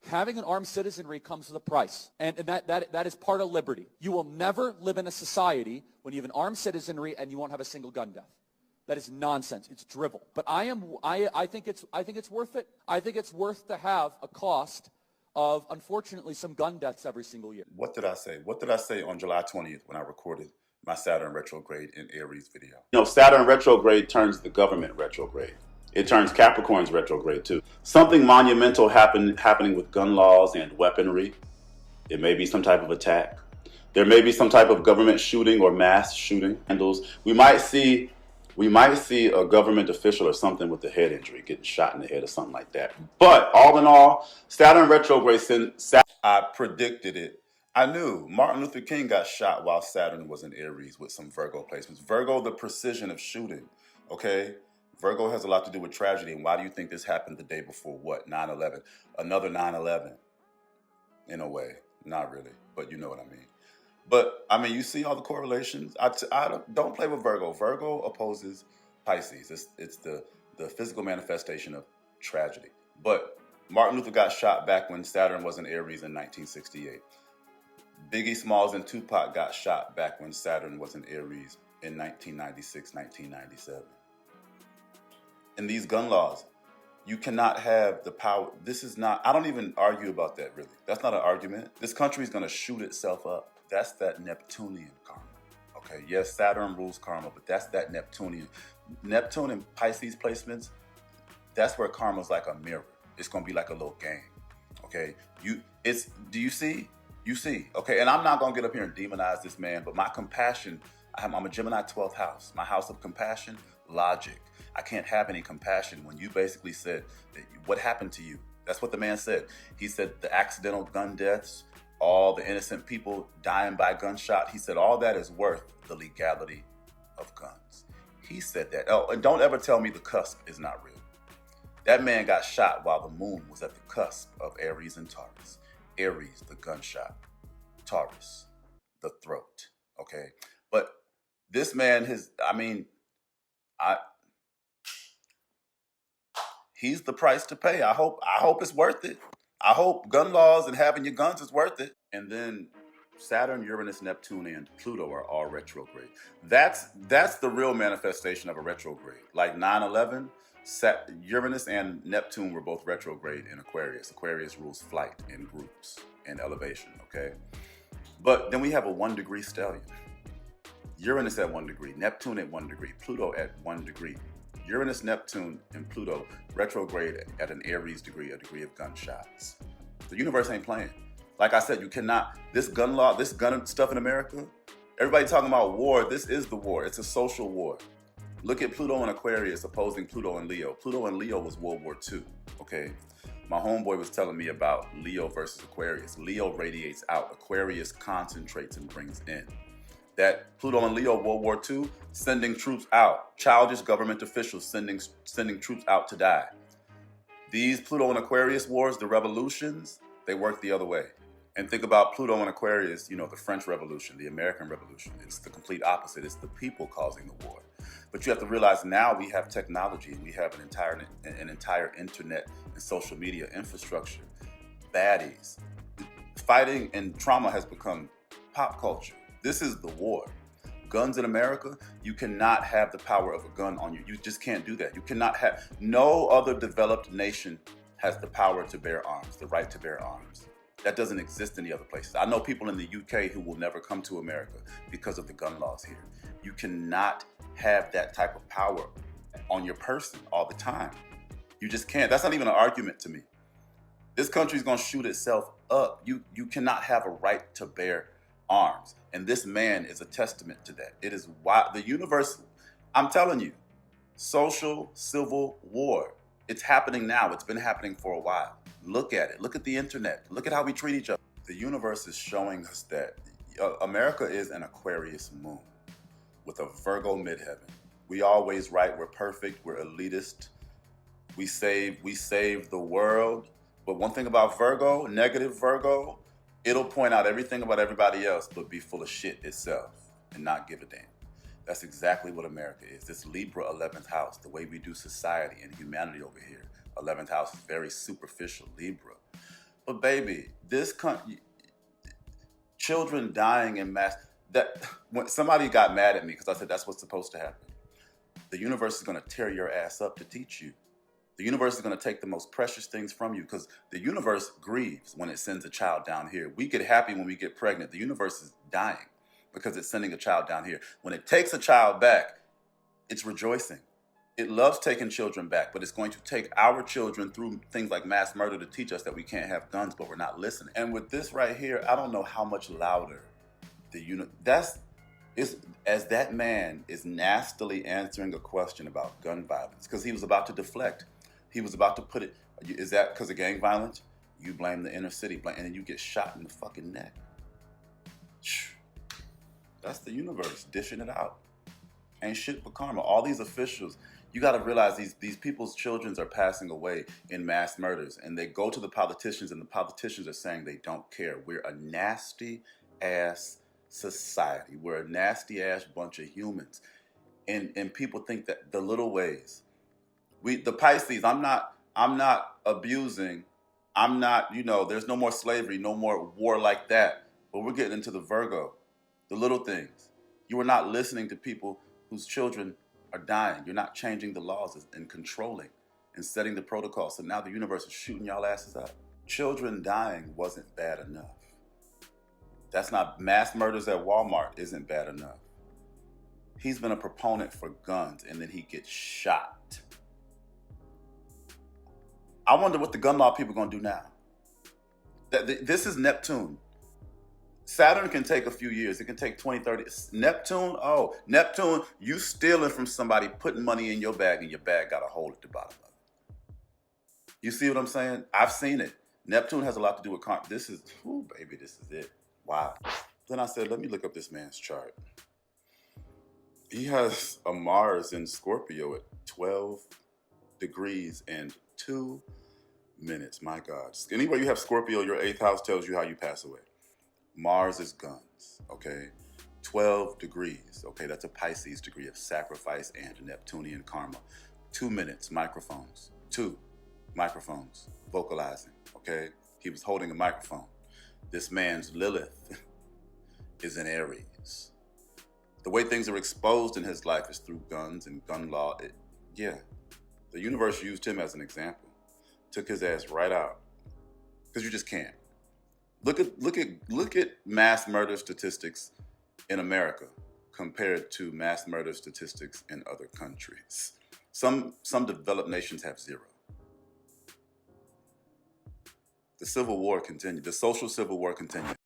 Having an armed citizenry comes with a price, and that is part of liberty. You will never live in a society when you have an armed citizenry and you won't have a single gun death. That is nonsense. It's drivel. But I think it's worth it. I think it's worth to have a cost of, unfortunately, some gun deaths every single year. What did I say? What did I say on July 20th when I recorded my Saturn retrograde in Aries video? You know, Saturn retrograde turns the government retrograde. It turns Capricorns retrograde too. Something monumental happening with gun laws and weaponry. It may be some type of attack. There may be some type of government shooting or mass shooting. We might see a government official or something with a head injury getting shot in the head or something like that. But all in all, Saturn retrograde, I predicted it. I knew Martin Luther King got shot while Saturn was in Aries with some Virgo placements. Virgo, the precision of shooting, okay? Virgo has a lot to do with tragedy. And why do you think this happened the day before what? 9/11. Another 9/11. In a way. Not really, but you know what I mean. But, I mean, you see all the correlations. I don't play with Virgo. Virgo opposes Pisces. It's the physical manifestation of tragedy. But Martin Luther got shot back when Saturn was in Aries in 1968. Biggie Smalls and Tupac got shot back when Saturn was in Aries in 1996, 1997. And these gun laws, you cannot have the power. This is not, I don't even argue about that really. That's not an argument. This country is going to shoot itself up. That's that Neptunian karma. Okay, yes, Saturn rules karma, but that's that Neptunian. Neptune and Pisces placements, that's where karma's like a mirror. It's going to be like a little game. Okay, do you see? You see. Okay, and I'm not going to get up here and demonize this man, but my compassion, I'm a Gemini 12th house. My house of compassion, logic. I can't have any compassion when you basically said, that what happened to you? That's what the man said. He said the accidental gun deaths, all the innocent people dying by gunshot. He said all that is worth the legality of guns. He said that. Oh, and don't ever tell me the cusp is not real. That man got shot while the moon was at the cusp of Aries and Taurus. Aries, the gunshot. Taurus, the throat. Okay? But this man, he's the price to pay. I hope it's worth it. I hope gun laws and having your guns is worth it. And then Saturn, Uranus, Neptune, and Pluto are all retrograde. That's the real manifestation of a retrograde. Like 9/11, Uranus and Neptune were both retrograde in Aquarius. Aquarius rules flight in groups and elevation, okay? But then we have a 1-degree stellium. Uranus at 1 degree, Neptune at 1 degree, Pluto at 1 degree. Uranus, Neptune, and Pluto retrograde at an Aries degree, a degree of gunshots. The universe ain't playing. Like I said, you cannot, this gun law, this gun stuff in America, everybody talking about war, this is the war. It's a social war. Look at Pluto and Aquarius opposing Pluto and Leo. Pluto and Leo was World War II, okay? My homeboy was telling me about Leo versus Aquarius. Leo radiates out, Aquarius concentrates and brings in. That Pluto and Leo, World War II, sending troops out. Childish government officials sending troops out to die. These Pluto and Aquarius wars, the revolutions, they work the other way. And think about Pluto and Aquarius, the French Revolution, the American Revolution. It's the complete opposite. It's the people causing the war. But you have to realize now we have technology and we have an entire internet and social media infrastructure. Baddies. Fighting and trauma has become pop culture. This is the war. Guns in America, you cannot have the power of a gun on you. You just can't do that. You cannot have, no other developed nation has the power to bear arms, the right to bear arms. That doesn't exist in the other places. I know people in the UK who will never come to America because of the gun laws here. You cannot have that type of power on your person all the time. You just can't. That's not even an argument to me. This country's gonna shoot itself up. You cannot have a right to bear arms. And this man is a testament to that. It is why the universe, I'm telling you, social civil war. It's happening now. It's been happening for a while. Look at it. Look at the internet. Look at how we treat each other. The universe is showing us that America is an Aquarius moon with a Virgo midheaven. We always right. We're perfect. We're elitist. We save the world. But one thing about Virgo, negative Virgo, it'll point out everything about everybody else, but be full of shit itself and not give a damn. That's exactly what America is. This Libra 11th house, the way we do society and humanity over here. 11th house is very superficial, Libra. But baby, this country, children dying in mass. That when somebody got mad at me because I said that's what's supposed to happen. The universe is going to tear your ass up to teach you. The universe is going to take the most precious things from you because the universe grieves when it sends a child down here. We get happy when we get pregnant. The universe is dying because it's sending a child down here. When it takes a child back, it's rejoicing. It loves taking children back, but it's going to take our children through things like mass murder to teach us that we can't have guns, but we're not listening. And with this right here, I don't know how much louder as that man is nastily answering a question about gun violence, because he was about to deflect. He was about to put it, is that because of gang violence? You blame the inner city, and then you get shot in the fucking neck. That's the universe dishing it out. Ain't shit but karma. All these officials, you got to realize these people's children are passing away in mass murders, and they go to the politicians, and the politicians are saying they don't care. We're a nasty ass society. We're a nasty ass bunch of humans, and people think that the little ways. The Pisces, I'm not abusing. I'm not, there's no more slavery, no more war like that. But we're getting into the Virgo, the little things. You are not listening to people whose children are dying. You're not changing the laws and controlling and setting the protocol. So now the universe is shooting y'all asses up. Children dying wasn't bad enough. That's not, mass murders at Walmart isn't bad enough. He's been a proponent for guns and then he gets shot. I wonder what the gun law people are going to do now. This is Neptune. Saturn can take a few years. It can take 20, 30. Neptune, you stealing from somebody, putting money in your bag, and your bag got a hole at the bottom of it. You see what I'm saying? I've seen it. Neptune has a lot to do with karma. This is it. Wow. Then I said, let me look up this man's chart. He has a Mars in Scorpio at 12 degrees and 2 minutes. My God. Anywhere you have Scorpio, your 8th house tells you how you pass away. Mars is guns, okay? 12 degrees, okay? That's a Pisces degree of sacrifice and Neptunian karma. 2 minutes, microphones. 2 microphones, vocalizing, okay? He was holding a microphone. This man's Lilith is in Aries. The way things are exposed in his life is through guns and gun law. The universe used him as an example. Took his ass right out. Because you just can't. Look at mass murder statistics in America compared to mass murder statistics in other countries. Some developed nations have 0. The Civil War continued. The social civil war continued.